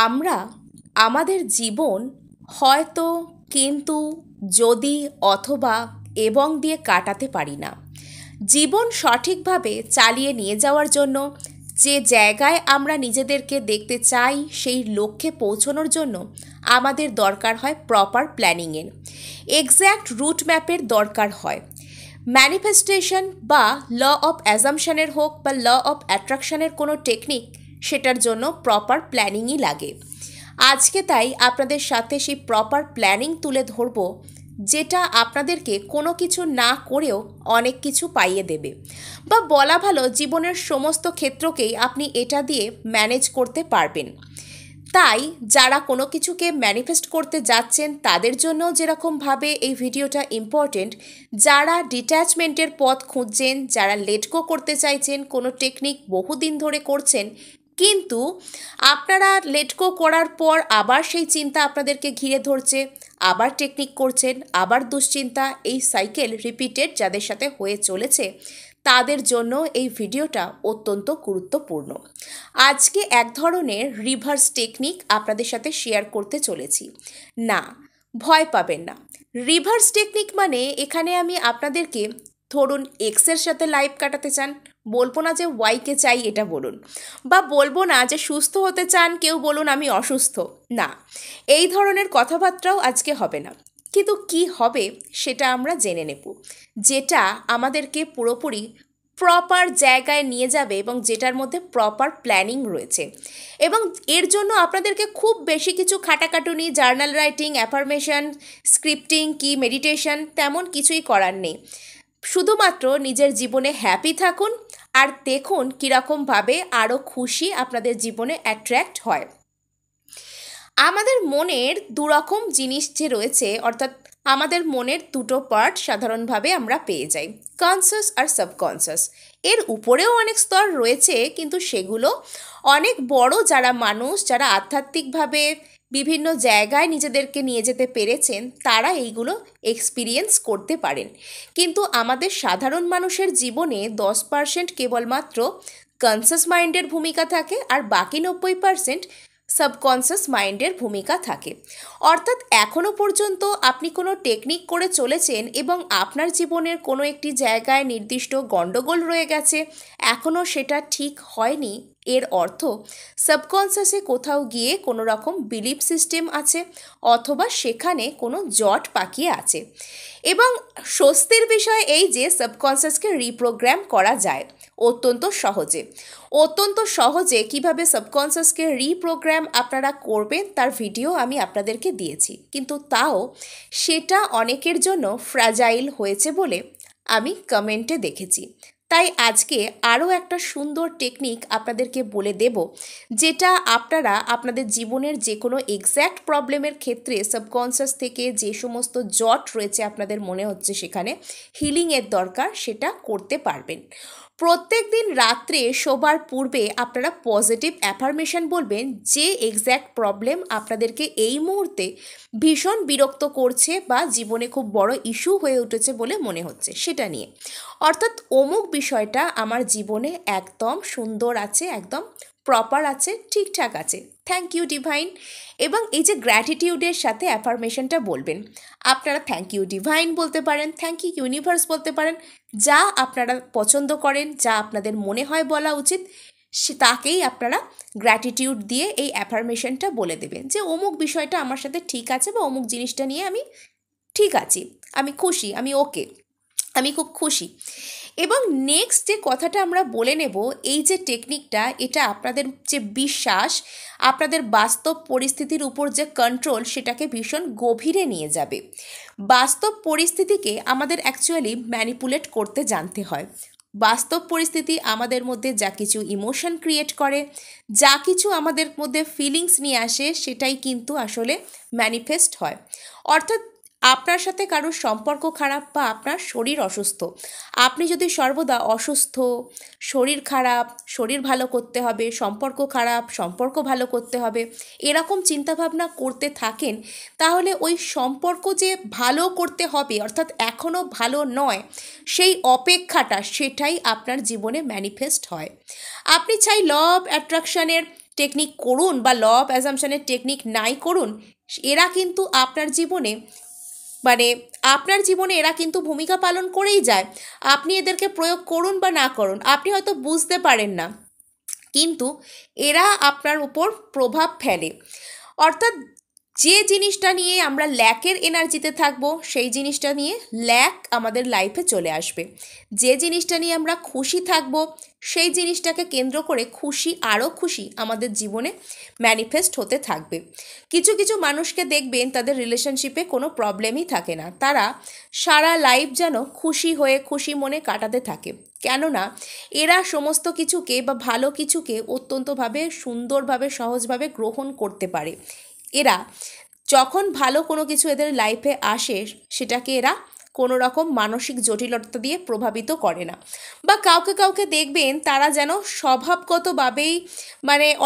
আমরা আমাদের জীবন হয়তো, কিন্তু, যদি, অথবা এবং দিয়ে কাটাতে পারি না। জীবন সঠিকভাবে চালিয়ে নিয়ে যাওয়ার জন্য, যে জায়গায় আমরা নিজেদেরকে দেখতে চাই সেই লক্ষ্যে পৌঁছানোর জন্য আমাদের দরকার হয় প্রপার প্ল্যানিংয়ের, এক্স্যাক্ট রুট ম্যাপের দরকার হয়। ম্যানিফেস্টেশন বা ল অফ অ্যাজাম্পশনের হোক বা ল অফ অ্যাট্রাকশনের কোনো টেকনিক, সেটার জন্য প্রপার প্ল্যানিংই লাগে। আজকে তাই আপনাদের সাথে সেই প্রপার প্ল্যানিং তুলে ধরব, যেটা আপনাদেরকে কোনো কিছু না করেও অনেক কিছু পাইয়ে দেবে, বা বলা ভালো জীবনের সমস্ত ক্ষেত্রকেই আপনি এটা দিয়ে ম্যানেজ করতে পারবেন। তাই যারা কোনো কিছুকে ম্যানিফেস্ট করতে যাচ্ছেন তাদের জন্য যেরকমভাবে এই ভিডিওটা ইম্পর্টেন্ট, যারা ডিট্যাচমেন্টের পথ খুঁজছেন, যারা লেট গো করতে চাইছেন, কোনো টেকনিক বহুদিন ধরে করছেন কিন্তু আপনারা লেট গো করার পর আবার সেই চিন্তা আপনাদেরকে ঘিরে ধরছে, আবার টেকনিক করছেন, আবার দুশ্চিন্তা, এই সাইকেল রিপিটেড যাদের সাথে হয়ে চলেছে, তাদের জন্য এই ভিডিওটা অত্যন্ত গুরুত্বপূর্ণ। আজকে এক ধরনের রিভার্স টেকনিক আপনাদের সাথে শেয়ার করতে চলেছি। না, ভয় পাবেন না। রিভার্স টেকনিক মানে এখানে আমি আপনাদেরকে, ধরুন এক্সের সাথে লাইফ কাটাতে চান, বলবো না যে ওয়াইকে চাই এটা বলুন, বা বলবো না যে সুস্থ হতে চান কেউ বলুন আমি অসুস্থ, না, এই ধরনের কথাবার্তাও আজকে হবে না। কিন্তু কি হবে সেটা আমরা জেনে নেব, যেটা আমাদেরকে পুরোপুরি প্রপার জায়গায় নিয়ে যাবে এবং যেটার মধ্যে প্রপার প্ল্যানিং রয়েছে। এবং এর জন্য আপনাদেরকে খুব বেশি কিছু খাটাখাটুনি, জার্নাল রাইটিং, অ্যাফার্মেশন, স্ক্রিপ্টিং কি মেডিটেশন তেমন কিছুই করার নেই। শুধুমাত্র নিজের জীবনে হ্যাপি থাকুন আর দেখুন কীরকমভাবে আরও খুশি আপনাদের জীবনে অ্যাট্রাক্ট হয়। আমাদের মনের দুরকম জিনিস যে রয়েছে, অর্থাৎ আমাদের মনের দুটো পার্ট সাধারণভাবে আমরা পেয়ে যাই, কনসাস আর সাবকনসাস। এর উপরেও অনেক স্তর রয়েছে, কিন্তু সেগুলো অনেক বড়। যারা মানুষ, যারা আধ্যাত্মিকভাবে বিভিন্ন জায়গায় নিজেদেরকে নিয়ে যেতে পেরেছেন, তারা এইগুলো এক্সপিরিয়েন্স করতে পারেন। কিন্তু আমাদের সাধারণ মানুষের জীবনে 10% কেবলমাত্র কনসাস মাইন্ডের ভূমিকা থাকে, আর বাকি 90% সাবকনসাস মাইন্ডের ভূমিকা থাকে। অর্থাৎ এখনও পর্যন্ত আপনি কোনো টেকনিক করে চলেছেন এবং আপনার জীবনের কোনো একটি জায়গায় নির্দিষ্ট গণ্ডগোল রয়ে গেছে, এখনও সেটা ঠিক হয়নি, এর অর্থ সাবকনসাসে কোথাও গিয়ে কোনো রকম বিলিফ সিস্টেম আছে, অথবা সেখানে কোনো জট পাকিয়ে আছে। এবং স্বস্তির বিষয় এই যে সাবকনসাসকে রিপ্রোগ্রাম করা যায় অত্যন্ত সহজে। কিভাবে সাবকনসাসকে রিপ্রোগ্রাম আপনারা করবেন তার ভিডিও আমি আপনাদেরকে দিয়েছি, কিন্তু তাও সেটা অনেকের জন্য ফ্র্যাজাইল হয়েছে বলে আমি কমেন্টে দেখেছি। তাই আজকে আরও একটা সুন্দর টেকনিক আপনাদেরকে বলে দেব, যেটা আপনারা আপনাদের জীবনের যে কোনো এক্স্যাক্ট প্রবলেমের ক্ষেত্রে সাবকনসাস থেকে যে সমস্ত জট রয়েছে আপনাদের মনে হচ্ছে সেখানে হিলিংয়ের দরকার, সেটা করতে পারবেন। প্রত্যেক দিন রাত্রে শোবার পূর্বে আপনারা পজিটিভ অ্যাফার্মেশন বলবেন, যে এক্স্যাক্ট প্রবলেম আপনাদেরকে এই মুহূর্তে ভীষণ বিরক্ত করছে বা জীবনে খুব বড় ইস্যু হয়ে উঠেছে বলে মনে হচ্ছে সেটা নিয়ে। অর্থাৎ অমুক বিষয়টা আমার জীবনে একদম সুন্দর আছে, একদম প্রপার আছে, ঠিকঠাক আছে, থ্যাংক ইউ ডিভাইন। এবং এই যে গ্র্যাটিটিউডের সাথে অ্যাফার্মেশনটা বলবেন, আপনারা থ্যাংক ইউ ডিভাইন বলতে পারেন, থ্যাংক ইউ ইউনিভার্স বলতে পারেন, যা আপনারা পছন্দ করেন, যা আপনাদের মনে হয় বলা উচিত, তাকেই আপনারা গ্র্যাটিটিউড দিয়ে এই অ্যাফার্মেশনটা বলে দেবেন, যে অমুক বিষয়টা আমার সাথে ঠিক আছে, বা অমুক জিনিসটা নিয়ে আমি ঠিক আছি, আমি খুশি, আমি ওকে, আমি খুব খুশি। এবং নেক্সট যে কথাটা আমরা বলে নেব, এই যে টেকনিকটা, এটা আপনাদের যে বিশ্বাস, আপনাদের বাস্তব পরিস্থিতির উপর যে কন্ট্রোল, সেটাকে ভীষণ গভীরে নিয়ে যাবে। বাস্তব পরিস্থিতিকে আমাদের অ্যাকচুয়ালি ম্যানিপুলেট করতে জানতে হয়। বাস্তব পরিস্থিতি আমাদের মধ্যে যা কিছু ইমোশন ক্রিয়েট করে, যা কিছু আমাদের মধ্যে ফিলিংস নিয়ে আসে, সেটাই কিন্তু আসলে ম্যানিফেস্ট হয়। অর্থাৎ আপনার সাথে কারোর সম্পর্ক খারাপ বা আপনার শরীর অসুস্থ, আপনি যদি সর্বদা অসুস্থ, শরীর খারাপ, শরীর ভালো করতে হবে, সম্পর্ক খারাপ, সম্পর্ক ভালো করতে হবে, এরকম চিন্তাভাবনা করতে থাকেন, তাহলে ওই সম্পর্ক যে ভালো করতে হবে, অর্থাৎ এখনও ভালো নয়, সেই অপেক্ষাটা, সেটাই আপনার জীবনে ম্যানিফেস্ট হয়। আপনি চাই ল অফ অ্যাট্রাকশনের টেকনিক করুন বা ল অফ অ্যাজাম্পশনের টেকনিক নাই করুন, এরা কিন্তু আপনার জীবনে আপনার জীবনে এরা কিন্তু ভূমিকা পালন করেই যায়। আপনি এদেরকে প্রয়োগ করুন বা না করুন, আপনি হয়তো বুঝতে পারেন না, কিন্তু এরা আপনার উপর প্রভাব ফেলে। অর্থাৎ যে জিনিসটা নিয়ে আমরা ল্যাকের এনার্জিতে থাকবো, সেই জিনিসটা নিয়ে ল্যাক আমাদের লাইফে চলে আসবে। যে জিনিসটা নিয়ে আমরা খুশি থাকবো, সেই জিনিসটাকে কেন্দ্র করে খুশি, আরও খুশি আমাদের জীবনে ম্যানিফেস্ট হতে থাকবে। কিছু কিছু মানুষকে দেখবেন তাদের রিলেশনশিপে কোনো প্রবলেমই থাকে না, তারা সারা লাইফ যেন খুশি হয়ে খুশি মনে কাটাতে থাকে। কেননা এরা সমস্ত কিছুকে বা ভালো কিছুকে অত্যন্তভাবে সুন্দরভাবে সহজভাবে গ্রহণ করতে পারে। এরা যখন ভালো কোনো কিছু এদের লাইফে আসে, সেটাকে এরা কোনো রকম মানসিক জটিলতা দিয়ে প্রভাবিত করে না। বা কাউকে কাউকে দেখবেন তারা যেন স্বভাবগতভাবেই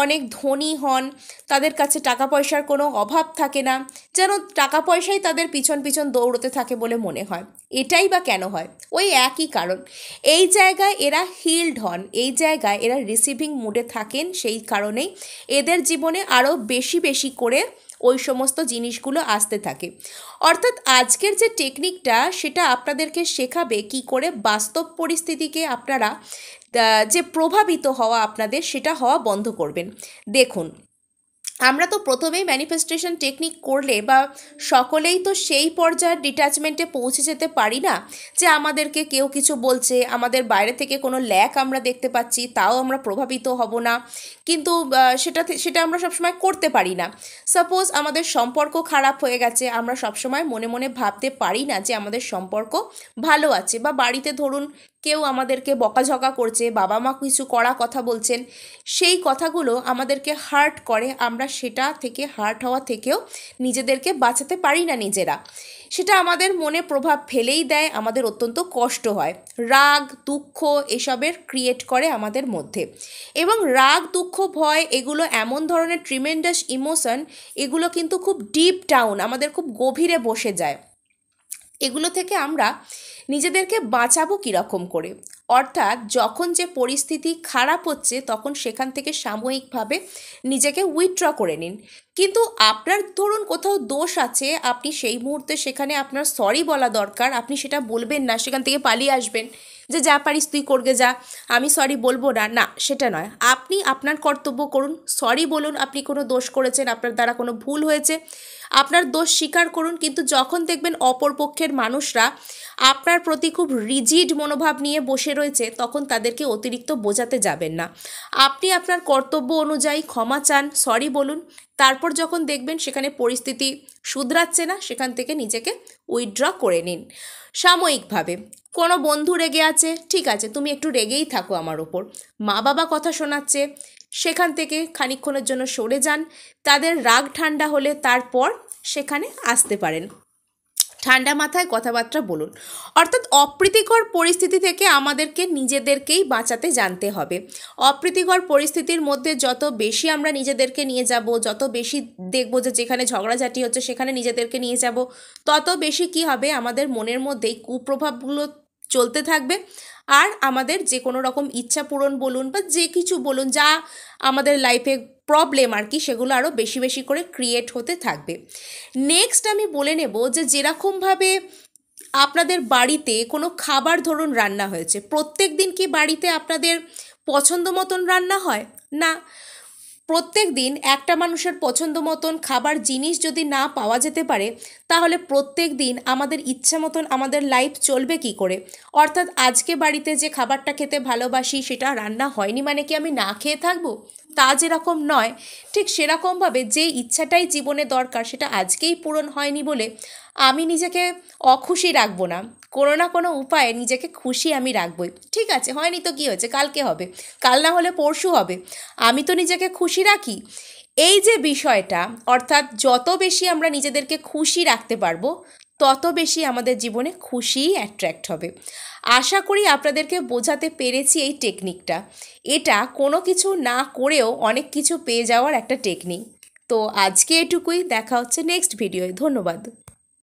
অনেক ধনী হন, তাদের কাছে টাকা পয়সার কোনো অভাব থাকে না, যেন টাকা পয়সাই তাদের পিছন পিছন দৌড়তে থাকে বলে মনে হয়। এটাই বা কেন হয়? ওই একই কারণ। এই জায়গায় এরা হিল্ড হন, এই জায়গায় এরা রিসিভিং মুডে থাকেন, সেই কারণেই এদের জীবনে আরও বেশি বেশি করে ওই সমস্ত জিনিসগুলো আসতে থাকে। অর্থাৎ আজকের যে টেকনিকটা, সেটা আপনাদেরকে শেখাবে কি করে বাস্তব পরিস্থিতিকে আপনারা যে প্রভাবিত হওয়া আপনাদের, সেটা হওয়া বন্ধ করবেন। দেখুন, আমরা তো প্রথমেই ম্যানিফেস্টেশন টেকনিক করলে বা সকলেই তো সেই পর্যায়ের ডিট্যাচমেন্টে পৌঁছে যেতে পারি না যে আমাদেরকে কেউ কিছু বলছে, আমাদের বাইরে থেকে কোনো ল্যাক আমরা দেখতে পাচ্ছি, তাও আমরা প্রভাবিত হব না। কিন্তু সেটা আমরা সবসময় করতে পারি না। সাপোজ আমাদের সম্পর্ক খারাপ হয়ে গেছে, আমরা সবসময় মনে মনে ভাবতে পারি না যে আমাদের সম্পর্ক ভালো আছে। বা বাড়িতে ধরুন কেউ আমাদেরকে বকাঝকা করছে, বাবা মা কিছু কড়া কথা বলছেন, সেই কথাগুলো আমাদেরকে হার্ট করে, আমরা সেটা থেকে হার্ট হওয়া থেকেও নিজেদেরকে বাঁচাতে পারি না নিজেরা। সেটা আমাদের মনে প্রভাব ফেলেই দেয়, আমাদের অত্যন্ত কষ্ট হয়, রাগ দুঃখ এসবের ক্রিয়েট করে আমাদের মধ্যে। এবং রাগ দুঃখ ভয় এগুলো এমন ধরনের ট্রিমেন্ডাস ইমোশন, এগুলো কিন্তু খুব ডিপ ডাউন আমাদের খুব গভীরে বসে যায়। এগুলো থেকে আমরা নিজেদেরকে বাঁচাবো কীরকম করে? অর্থাৎ যখন যে পরিস্থিতি খারাপ হচ্ছে, তখন সেখান থেকে সাময়িকভাবে নিজেকে উইথড্র করে নিন। কিন্তু আপনার ধরুন কোথাও দোষ আছে, আপনি সেই মুহূর্তে সেখানে আপনার সরি বলা দরকার, আপনি সেটা বলবেন না, সেখান থেকে পালিয়ে আসবেন যে যা পারিস তুই করগে যা, আমি সরি বলবো না, না সেটা নয়। আপনি আপনার কর্তব্য করুন, সরি বলুন, আপনি কোনো দোষ করেছেন, আপনার দ্বারা কোনো ভুল হয়েছে, আপনার দোষ স্বীকার করুন। কিন্তু যখন দেখবেন অপরপক্ষের মানুষরা আপনার প্রতি খুব রিজিড মনোভাব নিয়ে বসে রয়েছে, তখন তাদেরকে অতিরিক্ত বোঝাতে যাবেন না। আপনি আপনার কর্তব্য অনুযায়ী ক্ষমা চান, সরি বলুন। তারপর যখন দেখবেন সেখানে পরিস্থিতি শুধরাচ্ছে না, সেখান থেকে নিজেকে উইথড্র করে নিন সাময়িকভাবে। কোনো বন্ধু রেগে আছে, ঠিক আছে তুমি একটু রেগেই থাকো আমার ওপর। মা বাবা কথা শোনাচ্ছে, সেখান থেকে খানিকক্ষণের জন্য সরে যান। তাদের রাগ ঠান্ডা হলে তারপর সেখানে আসতে পারেন, ঠান্ডা মাথায় কথাবার্তা বলুন। অর্থাৎ অপ্রীতিকর পরিস্থিতি থেকে আমাদেরকে নিজেদেরকেই বাঁচাতে জানতে হবে। অপ্রীতিকর পরিস্থিতির মধ্যে যত বেশি আমরা নিজেদেরকে নিয়ে যাব, যত বেশি দেখব যে যেখানে ঝগড়াঝাটি হচ্ছে সেখানে নিজেদেরকে নিয়ে যাব, তত বেশি কি হবে, আমাদের মনের মধ্যেই কুপ্রভাবগুলো চলতে থাকবে। আর আমাদের যে কোনো রকম ইচ্ছা পূরণ বলুন বা যে কিছু বলুন, যা আমাদের লাইফে প্রবলেম আর কি, সেগুলো আরও বেশি বেশি করে ক্রিয়েট হতে থাকবে। নেক্সট আমি বলে নেব যে যেরকমভাবে আপনাদের বাড়িতে কোনো খাবার ধরুন রান্না হয়েছে, প্রত্যেক দিন কি বাড়িতে আপনাদের পছন্দ মতন রান্না হয়? না। প্রত্যেক দিন একটা মানুষের পছন্দ মতন খাবার জিনিস যদি না পাওয়া যেতে পারে, তাহলে প্রত্যেক দিন আমাদের ইচ্ছা মতন আমাদের লাইফ চলবে কি করে? অর্থাৎ আজকে বাড়িতে যে খাবারটা খেতে ভালোবাসি সেটা রান্না হয়নি মানে কি আমি না খেয়ে থাকবো? তা যেরকম নয়, ঠিক সেরকমভাবে যে ইচ্ছাটাই জীবনে দরকার সেটা আজকেই পূরণ হয়নি বলে আমি নিজেকে অখুশি রাখবো না, কোনো না কোনো উপায়ে নিজেকে খুশি আমি রাখবই। ঠিক আছে, হয়নি তো কী হয়েছে, কালকে হবে, কাল না হলে পরশু হবে, আমি তো নিজেকে খুশি রাখি। এই যে বিষয়টা, অর্থাৎ যত বেশি আমরা নিজেদেরকে খুশি রাখতে পারবো, তত বেশি আমাদের জীবনে খুশিই অ্যাট্রাক্ট হবে। আশা করি আপনাদেরকে বোঝাতে পেরেছি এই টেকনিকটা। এটা কোনো কিছু না করেও অনেক কিছু পেয়ে যাওয়ার একটা টেকনিক। তো আজকে এটুকুই, দেখা হচ্ছে নেক্সট ভিডিওয়। ধন্যবাদ।